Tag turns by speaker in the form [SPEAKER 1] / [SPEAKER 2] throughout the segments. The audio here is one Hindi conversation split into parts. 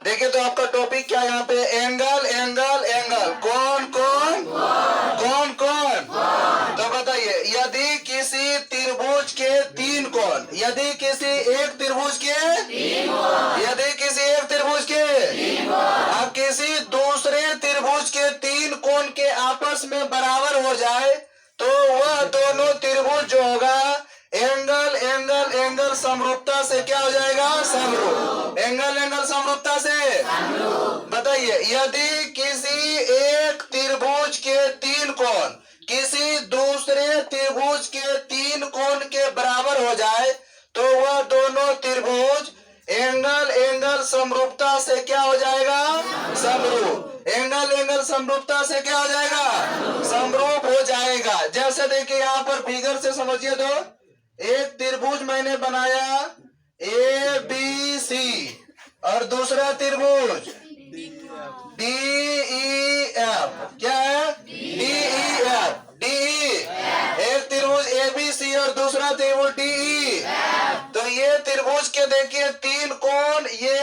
[SPEAKER 1] देखिए तो आपका टॉपिक क्या है यहाँ पे, एंगल एंगल एंगल, कौन कौन कौन कौन। तो बताइए, यदि किसी त्रिभुज के तीन कोण, यदि किसी एक त्रिभुज के यदि किसी एक त्रिभुज के अब किसी दूसरे त्रिभुज के तीन कोण के आपस में बराबर हो जाए तो वह दोनों त्रिभुज जो होगा एंगल एंगल एंगल समरूपता से क्या हो जाएगा, समरूप। एंगल एंगल समरूपता से बताइए, यदि किसी एक त्रिभुज के तीन कोण किसी दूसरे त्रिभुज के तीन कोण के बराबर हो जाए तो वह दोनों त्रिभुज एंगल एंगल समरूपता से क्या हो जाएगा, समरूप। एंगल एंगल समरूपता से क्या हो जाएगा, समरूप हो जाएगा। जैसे देखिए यहाँ पर फिगर से समझिए तो एक त्रिभुज मैंने बनाया ए बी सी और दूसरा त्रिभुज डी ई एफ, क्या है, डी ई एफ, डी। एक त्रिभुज ए बी सी और दूसरा त्रिभुज डी ई। तो ये त्रिभुज के देखिए तीन कोण, ये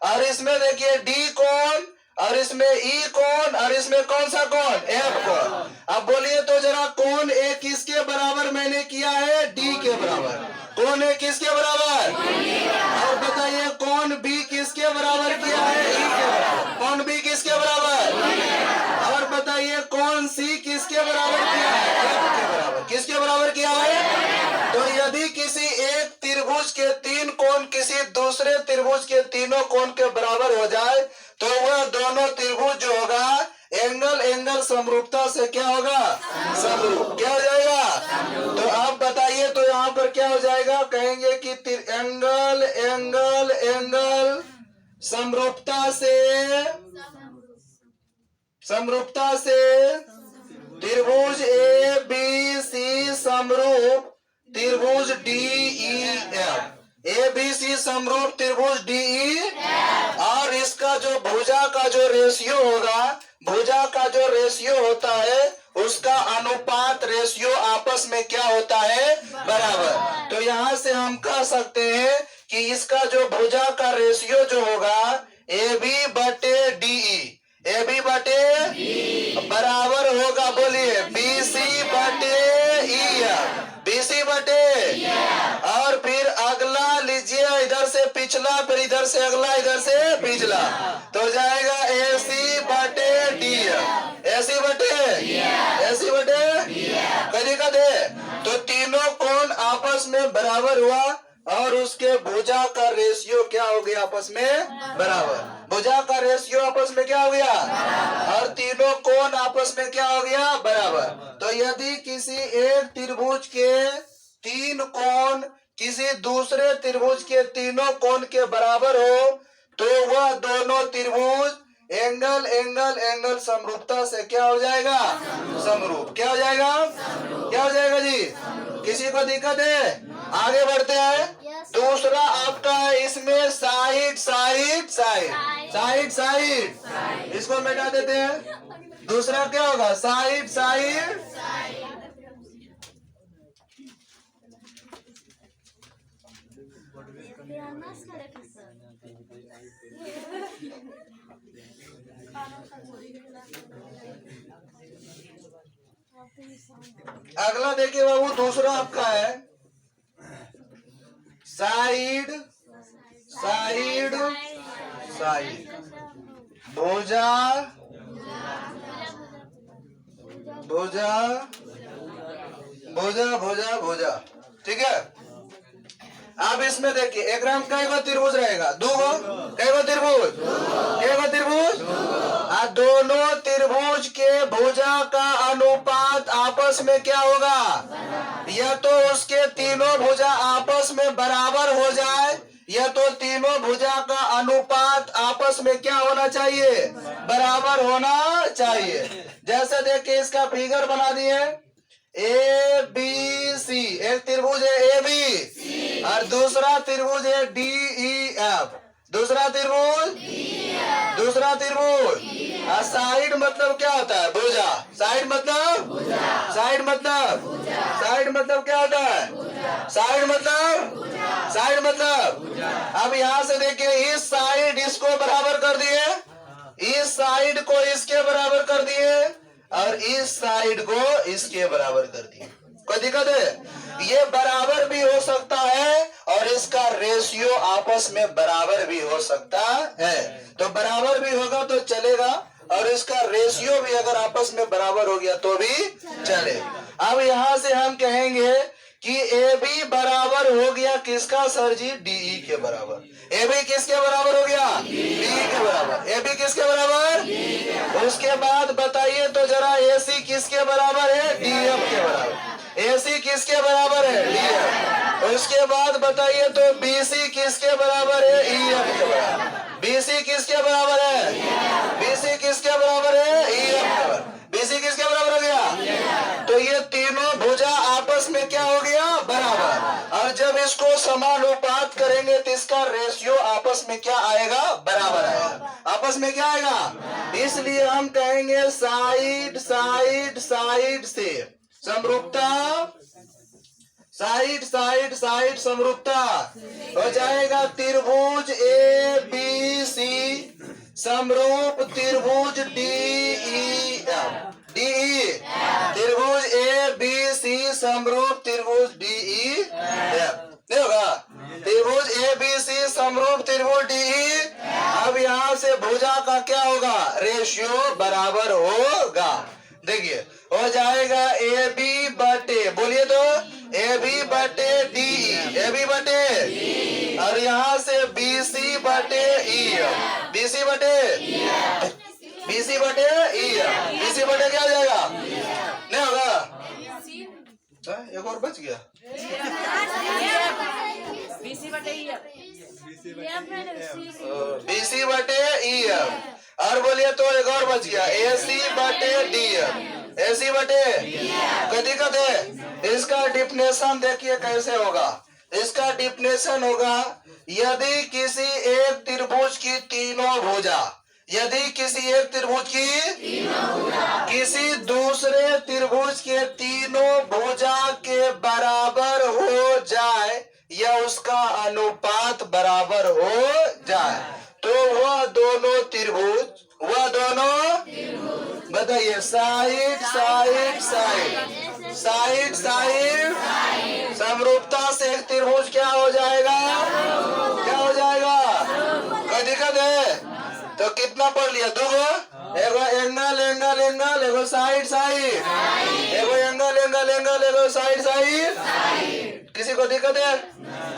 [SPEAKER 1] और इसमें देखिए डी कोण और इसमें ई कोण और इसमें कौन सा कोण, एफ कोण। अब बोलिए तो जरा, कोण ए किसके बराबर मैंने किया है, डी के बराबर। कोण ए किसके बराबर, और बताइए कोण बी किसके बराबर किया है, ई के बराबर। कोण बी किसके बराबर, और बताइए कोण सी किसके बराबर किया है, एफ के बराबर। किसके बराबर किया है। तो यदि किसी एक त्रिभुज के तीन कोण किसी दूसरे त्रिभुज के तीनों कोण के बराबर हो जाए तो वह दोनों त्रिभुज जो होगा एंगल एंगल समरूपता से क्या होगा, समरूप। क्या हो जाएगा। तो आप बताइए तो यहाँ पर क्या हो जाएगा, कहेंगे कि एंगल एंगल एंगल समरूपता से त्रिभुज ए बी सी समरूप त्रिभुज D E F. A B C समरूप त्रिभुज डी ई, और इसका जो भुजा का जो रेशियो होगा, भुजा का जो रेशियो होता है उसका अनुपात रेशियो आपस में क्या होता है, बराबर। तो यहाँ से हम कह सकते हैं कि इसका जो भुजा का रेशियो जो होगा ए बी बटे डी ई, ए बी बटे बराबर होगा, बोलिए बी सी बटे ई, बी सी बटे। और फिर अगला लीजिए, इधर से पिछला, फिर इधर से अगला, इधर से पिछला, तो जाएगा ए सी बटे डी, ए सी बटे कई दिक्कत है। तो तीनों कोण आपस में बराबर हुआ और उसके भुजा का रेशियो क्या हो गया, आपस में बराबर। भुजा का रेशियो आपस में क्या हो गया, और तीनों कोण आपस में क्या हो गया, बराबर। तो यदि किसी एक त्रिभुज के तीन कोण किसी दूसरे त्रिभुज के तीनों कोण के बराबर हो तो वह दोनों त्रिभुज एंगल एंगल एंगल समरूपता से क्या हो जाएगा, समरूप। क्या हो जाएगा, क्या हो जाएगा जी। किसी को दिक्कत है, आगे बढ़ते हैं। दूसरा आपका है इसमें side side side side side, इसको मिटा देते हैं। दूसरा क्या होगा, साइड साइड। अगला देखिए बाबू, दूसरा आपका है साइड साइड साइड, भुजा भुजा भुजा भुजा भुजा, ठीक है। अब इसमें देखिए एक राम कई गो त्रिभुज रहेगा, दो गो, कई गो त्रिभुज, दोनों त्रिभुज के भुजा का अनुपात आपस में क्या होगा, या तो उसके तीनों भुजा आपस में बराबर हो जाए या तो तीनों भुजा का अनुपात आपस में क्या होना चाहिए, बराबर होना चाहिए। जैसे देखिए इसका फिगर बना दिए, ए बी सी, एक त्रिभुज है ए बी और दूसरा त्रिभुज है डी ई एफ, दूसरा त्रिभुज साइड मतलब क्या होता है? भुजा। साइड मतलब साइड मतलब क्या होता है? साइड मतलब अब यहाँ से देखिए, इस साइड इसको बराबर कर दिए, इस साइड को इसके बराबर कर दिए, और इस साइड को इसके बराबर कर दिए। कोई दिक्कत है? ये बराबर भी हो सकता है और इसका रेशियो आपस में बराबर भी हो सकता है। तो बराबर भी होगा तो चलेगा, और इसका रेशियो भी अगर आपस में बराबर हो गया तो भी चले। अब यहां से हम कहेंगे कि ए बी बराबर हो गया किसका सर जी? डीई के बराबर। ए बी किसके बराबर हो गया? डीई के बराबर। ए बी किसके बराबर? उसके बाद बताइए तो जरा, ए सी किसके बराबर है? डीएफ के बराबर। ए सी किसके बराबर है? डीएफ। उसके बाद बताइए तो बी सी किसके बराबर है? ईएफ के बराबर। बी सी किसके बराबर है? बी सी किसके बराबर है? ईएफ के बराबर। बी सी किसके बराबर हो गया? तो ये तीनों भुजा आपस में क्या हो गया? बराबर। और जब इसको समानुपात करेंगे तो इसका रेशियो आपस में क्या आएगा? बराबर आएगा। आपस में क्या आएगा? इसलिए हम कहेंगे साइड साइड साइड से समरूपता, साइड साइड साइड समरूपता हो जाएगा। त्रिभुज ए बी सी समरूप त्रिभुज डी ई एफ। त्रिभुज ए बी सी समरूप त्रिभुज डी ई एफ। नहीं होगा? त्रिभुज ए बी सी समरूप त्रिभुज डी ई। अब यहाँ से भुजा का क्या होगा? रेशियो बराबर होगा। देखिए हो जाएगा ए बी बटे, बोलिए तो, ए बी बटे डी, ए बी बटे, और यहाँ से बी सी बटे ई, बी सी बटे ई, बी सी बटे क्या हो जाएगा? नहीं होगा? एक और बच गया। बी सी बटे ई, और बोलिए तो एक और बच गया, ए सी बटे डी, ए सी बटे। कोई दिक्कत है? इसका डिफिनेशन देखिए कैसे होगा। इसका डिफिनेशन होगा, यदि किसी एक त्रिभुज की तीनों भुजा, यदि किसी एक त्रिभुज की किसी दूसरे त्रिभुज के तीनों भुजा के बराबर हो जाए या उसका अनुपात बराबर हो जाए, तो वह दोनों त्रिभुज, बताइए, side side side side side समरूपता से एक त्रिभुज क्या हो जाएगा? क्या हो जाएगा? कोई दिक्कत है? तो कितना पढ़ लिया? दो, एगो एंगल एंगल एंगल, एगो साइड साइड, एगो एंगल एंगल एंगल, एगो साइड साइड। किसी को दिक्कत है?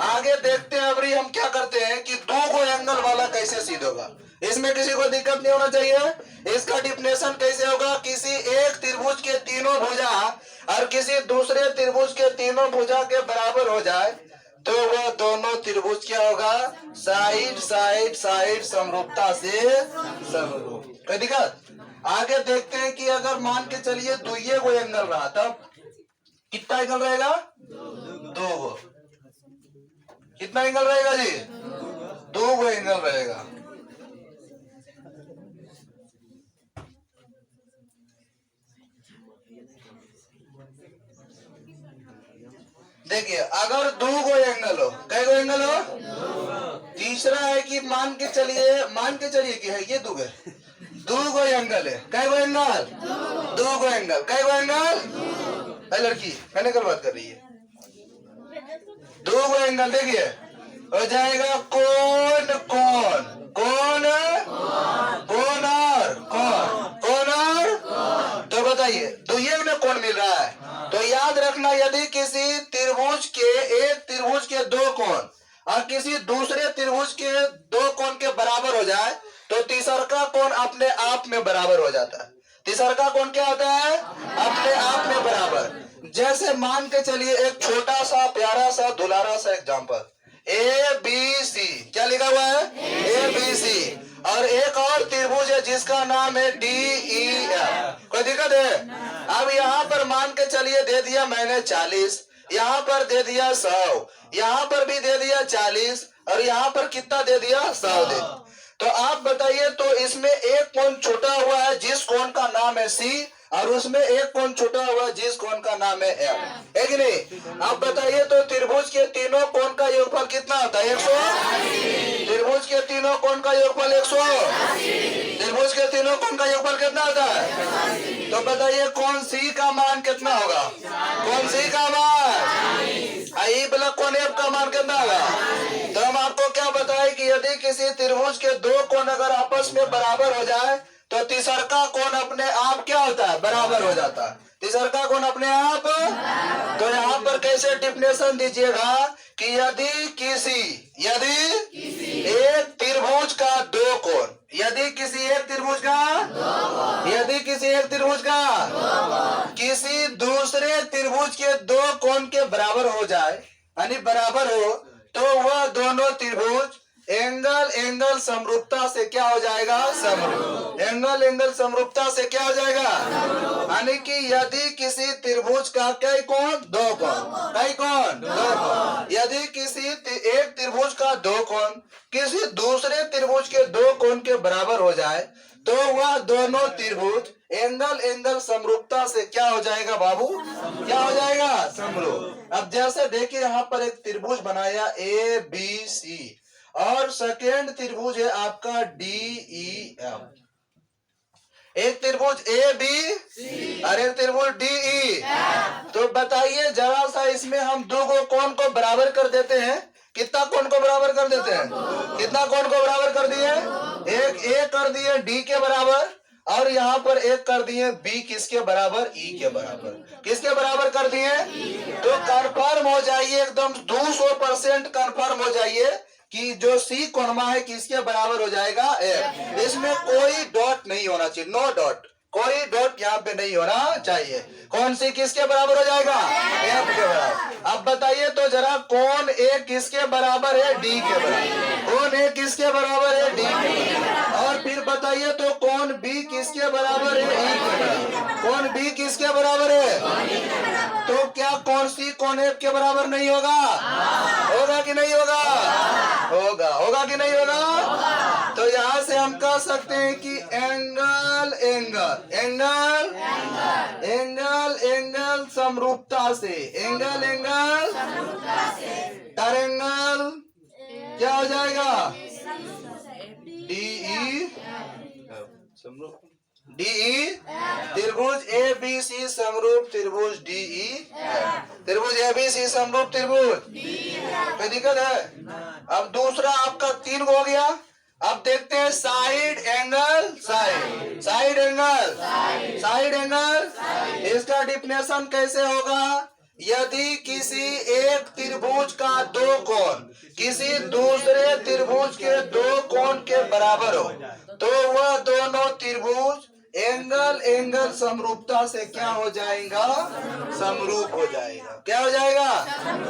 [SPEAKER 1] आगे देखते हैं। अभी हम क्या करते हैं कि दो को एंगल वाला कैसे सिद्ध होगा, इसमें किसी को दिक्कत नहीं होना चाहिए। इसका डिफिनेशन कैसे होगा? किसी एक त्रिभुज के तीनों भुजा और किसी दूसरे त्रिभुज के तीनों भुजा के बराबर हो जाए तो वह दोनों त्रिभुज क्या होगा? साइड साइड साइड समरूपता से समरूप। कोई दिक्कत? आगे देखते हैं कि अगर मान के चलिए दुइये को एंगल रहा, तब कितना एंगल रहेगा? दो गो। कितना एंगल रहेगा जी? दो गो एंगल रहेगा। देखिए अगर दो गो एंगल हो, कई गो एंगल हो? तीसरा है कि मान के चलिए कि है ये दो गो एंगल है। कई गो एंगल? दो गो एंगल। कई गो एंगल? लड़की मैंने कल बात कर रही है। दो गो एंगल। देखिए हो जाएगा कौन कौन कौन कौन और कौन और, तो बताइए दुइये में कौन मिल रहा है? तो याद रखना, यदि किसी त्रिभुज के एक त्रिभुज के दो कोण और किसी दूसरे त्रिभुज के दो कोण के बराबर हो जाए तो तीसरा कोण अपने आप में बराबर हो जाता है। तीसरा कोण क्या होता है? अपने आप में बराबर। जैसे मान के चलिए एक छोटा सा प्यारा सा दुलारा सा एग्जाम्पल, ए बी सी, क्या लिखा हुआ है? A B C. और एक और त्रिभुज है जिसका नाम है डी ई एफ। कोई दिक्कत है? अब यहाँ पर मान के चलिए दे दिया मैंने 40, यहाँ पर दे दिया 100, यहाँ पर भी दे दिया 40 और यहाँ पर कितना दे दिया? 100 दे। तो आप बताइए, तो इसमें एक कोण छूटा हुआ है जिस कोण का नाम है सी, और उसमें एक कोण छूटा हुआ है जिस कोण का नाम है एम, है कि नहीं? आप बताइए, तो त्रिभुज के तीनों कोण का योगफल कितना होता है? 100। त्रिभुज के तीनों कोण का योगफल 100। त्रिभुज के तीनों कोण का योगफल कितना होता है? तो बताइए कोण सी का मान कितना होगा? कोण सी का मान आई प्लस कोण एफ का मान कितना होगा? तो हम आपको क्या बताए कि यदि किसी त्रिभुज के दो कोण अगर आपस में बराबर हो जाए तो तीसरा कोण अपने आप क्या होता है? बराबर हो जाता है। तीसरा कोण अपने आप। तो यहाँ पर कैसे डिफिनेशन दीजिएगा कि यदि किसी एक त्रिभुज का दो कोण, यदि किसी एक त्रिभुज का किसी दूसरे त्रिभुज के दो कोण के बराबर हो जाए, यानी बराबर हो, तो वह दोनों त्रिभुज एंगल समरूपता से क्या हो जाएगा? समरूप। एंगल समरूपता से क्या हो जाएगा? यानी कि यदि किसी त्रिभुज का कई कोण? दो कोण। कई कोण? दो कोण। यदि किसी एक त्रिभुज का दो कोण किसी दूसरे त्रिभुज के दो कोण के बराबर हो जाए तो वह दोनों त्रिभुज एंगल समरूपता से क्या हो जाएगा बाबू? क्या हो जाएगा? समरूप। अब जैसे देखिए यहाँ पर एक त्रिभुज बनाया ए बी सी, और सेकेंड त्रिभुज है आपका डी ई एफ। एक त्रिभुज ए बी और एक त्रिभुज डी ई। तो बताइए जरा सा, इसमें हम दो कोण को बराबर कर देते हैं। कितना कोण को बराबर कर देते हैं? कितना कोण को बराबर कर दिए? एक ए कर दिए डी के बराबर, और यहाँ पर एक कर दिए बी किसके बराबर? ई के बराबर। किसके बराबर कर दिए? तो कंफर्म हो जाइए, एकदम 200% कंफर्म हो जाइए कि जो सी कोणमा है किसके बराबर हो जाएगा? एफ। इसमें कोई डॉट नहीं होना चाहिए, नो डॉट, कोई डॉट यहाँ पे नहीं होना चाहिए। कौन सी किसके बराबर हो जाएगा? एफ के बराबर। अब बताइए तो जरा, कोण ए किसके बराबर है? डी के बराबर। कोण ए किसके बराबर है? डी के बराबर। और फिर बताइए तो कोण बी किसके बराबर है? ई के बराबर। कोण बी किसके बराबर है? तो क्या कोण सी कोण एफ के बराबर नहीं होगा? होगा कि नहीं होगा? होगा कि नहीं होगा? तो यहाँ से हम कह सकते हैं कि एंगल समरूपता से, ट्रायंगल क्या हो जाएगा? डीई त्रिभुज ए बी सी समरूप त्रिभुज डीई। त्रिभुज ए बी सी समरूप त्रिभुज, कोई दिक्कत है? अब दूसरा आपका 3 हो गया। अब देखते हैं साइड एंगल। इसका डिफिनेशन कैसे होगा? यदि किसी एक त्रिभुज का दो कोण किसी दूसरे त्रिभुज के दो कोण के बराबर हो तो वह दोनों त्रिभुज एंगल समरूपता से क्या हो जाएगा? समरूप हो जाएगा। क्या हो जाएगा?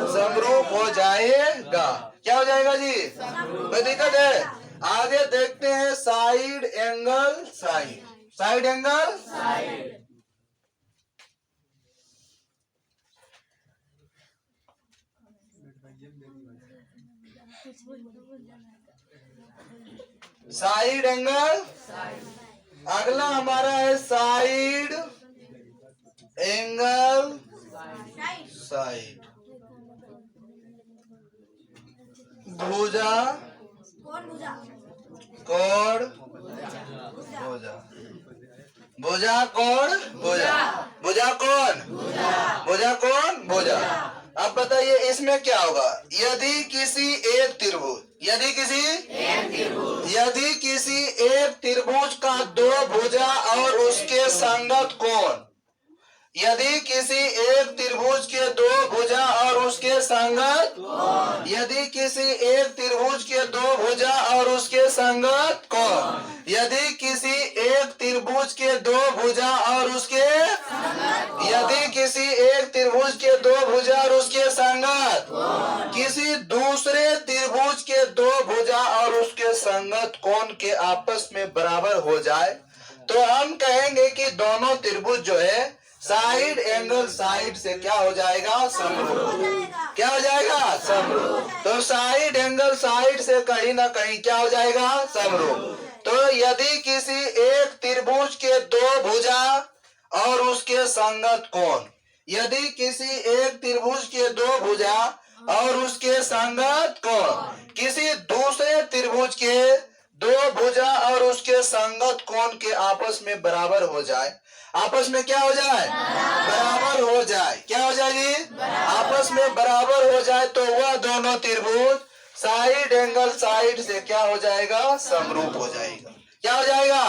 [SPEAKER 1] समरूप हो जाएगा। क्या हो जाएगा जी? कोई दिक्कत है? आगे देखते हैं साइड एंगल। Side angle. अगला हमारा है साइड एंगल साइड। भुजा कोण भुजा। भुजा कोण भुजा। अब बताइए इसमें क्या होगा? यदि किसी एक त्रिभुज का दो भुजा और उसके संगत कोण, यदि किसी एक त्रिभुज के दो भुजा और उसके संगत, यदि किसी एक त्रिभुज के दो भुजा और उसके संगत कोण, यदि किसी एक त्रिभुज के दो भुजा और उसके, यदि किसी एक त्रिभुज के दो भुजा और उसके संगत किसी दूसरे त्रिभुज के दो भुजा और उसके संगत कोण के आपस में बराबर हो जाए तो हम कहेंगे कि दोनों त्रिभुज जो है साइड एंगल साइड से क्या हो जाएगा? समरूप। क्या हो जाएगा? समरूप। तो साइड एंगल साइड से कहीं ना कहीं क्या हो जाएगा? समरूप। तो यदि किसी एक त्रिभुज के दो भुजा और उसके संगत कोण, यदि किसी एक त्रिभुज के दो भुजा और उसके संगत कोण किसी दूसरे त्रिभुज के दो भुजा और उसके संगत कोण के आपस में बराबर हो जाए, आपस में क्या हो जाए? बराबर हो जाए। क्या हो जाएगी? आपस में बराबर हो जाए तो वह दोनों त्रिभुज साइड एंगल साइड से क्या हो जाएगा? समरूप हो जाएगा। क्या हो जाएगा?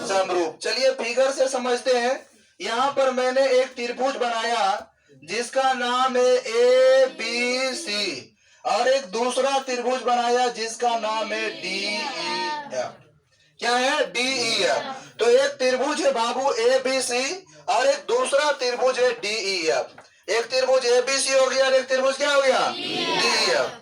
[SPEAKER 1] समरूप। चलिए फिगर से समझते हैं। यहाँ पर मैंने एक त्रिभुज बनाया जिसका नाम है ए बी सी, और एक दूसरा त्रिभुज बनाया जिसका नाम है डी ई एफ। क्या है? D E F. तो एक त्रिभुज है बाबू ए बी सी और एक दूसरा त्रिभुज है डी ई एफ। एक त्रिभुज ए बी सी हो गया और एक त्रिभुज क्या हो गया? D E F.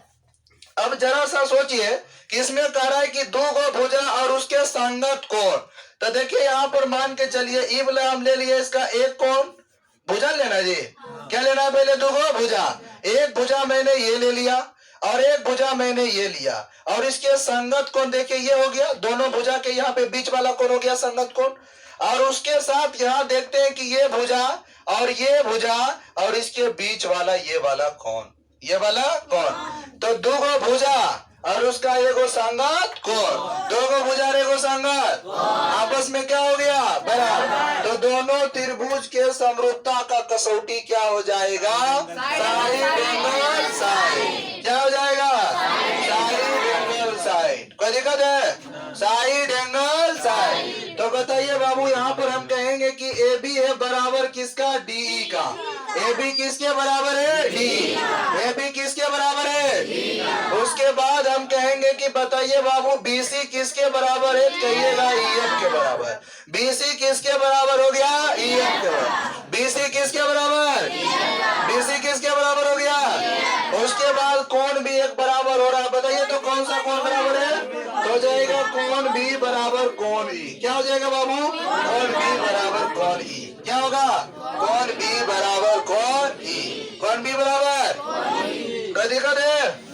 [SPEAKER 1] अब जरा सा सोचिए कि इसमें कह रहा है कि दो गो भुजा और उसके संगत कोण। तो देखिए यहाँ पर मान के चलिए ई वाला हम ले लिए, इसका एक कोण भुजा लेना जी। क्या लेना है? पहले दो गो भुजा, एक भुजा मैंने ये ले लिया और एक भुजा मैंने ये लिया, और इसके संगत कोण देखिए ये हो गया, दोनों भुजा के यहाँ पे बीच वाला कोण हो गया संगत कोण। और उसके साथ यहाँ देखते हैं कि ये भुजा और ये भुजा और इसके बीच वाला ये वाला कोण, ये वाला कोण। तो दो गो भुजा और उसका एगो संगत कोण, दो गो भुजा और एगो संगत आपस में क्या हो गया? बराबर। तो दोनों त्रिभुज के समरूपता का कसौटी क्या हो जाएगा? Side angle side. क्या हो जाएगा? Side angle side. कोई दिक्कत है? Side angle side. तो बताइए बाबू यहाँ पर हम कहेंगे कि ए बी है बराबर किसका? डी ई का। ए बी किसके बराबर है? डी। ए बी किसके बराबर है? डी। उसके बाद हम कहेंगे कि बताइए बाबू बी सी किसके बराबर है? कहिएगा ई एफ के बराबर। बी सी किसके बराबर हो गया? ई एफ के बराबर। बी सी किसके बराबर? बी सी किसके बराबर हो गया? उसके बाद कोण भी एक बराबर हो रहा है। बताइए तो कौन सा कोण बराबर है? हो जाएगा कोण बी बराबर कोण ई। क्या हो जाएगा बाबू? कोण बी बराबर कोण ई। क्या होगा? कोण बी बराबर कोण ई। कोण बी बराबर कोई दिक्कत है?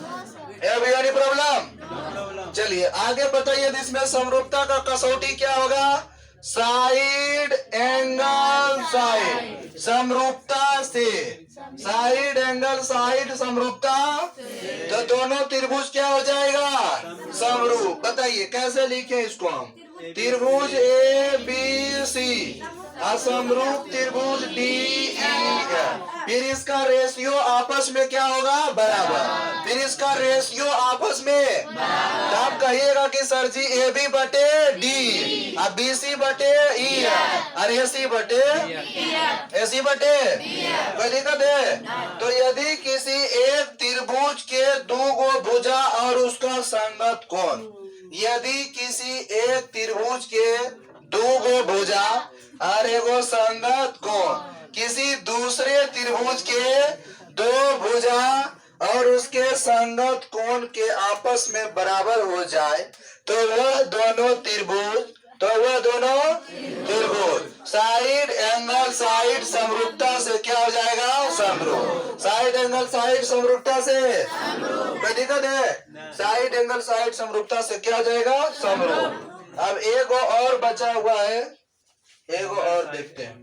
[SPEAKER 1] Any problem? चलिए आगे बताइए इसमें समरूपता का कसौटी क्या होगा? साइड एंगल साइड समरूपता से। साइड एंगल साइड समरूपता। तो दोनों त्रिभुज क्या हो जाएगा? समरूप। बताइए कैसे लिखे इसको हम? त्रिभुज ए बी सी असमरूप त्रिभुज डी ई एफ। फिर इसका रेशियो आपस में क्या होगा? बराबर। फिर इसका रेशियो आपस में, तो आप कहिएगा कि सर जी ए बी बटे डी और बी सी बटे ई और ए सी बटे कोई दिक्कत है? तो यदि किसी एक त्रिभुज के दो गो भुजा और उसका संगत कोण, यदि किसी एक त्रिभुज के दो गो भुजा और एगो संगत कोण किसी दूसरे त्रिभुज के दो भुजा और उसके संगत कोण के आपस में बराबर हो जाए तो वह दोनों त्रिभुज साइड एंगल साइड समरूपता से क्या हो जाएगा? समरूप। साइड एंगल साइड समरूपता से कोई दिक्कत है? साइड एंगल साइड समरूपता से क्या हो जाएगा? समरूप। अब एक और बचा हुआ है, एक और देखते हैं।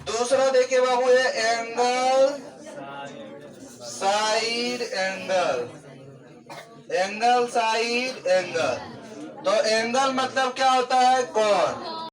[SPEAKER 1] दूसरा देखिए बाबू ये angle side angle, angle side angle. तो एंगल मतलब क्या होता है? कोण।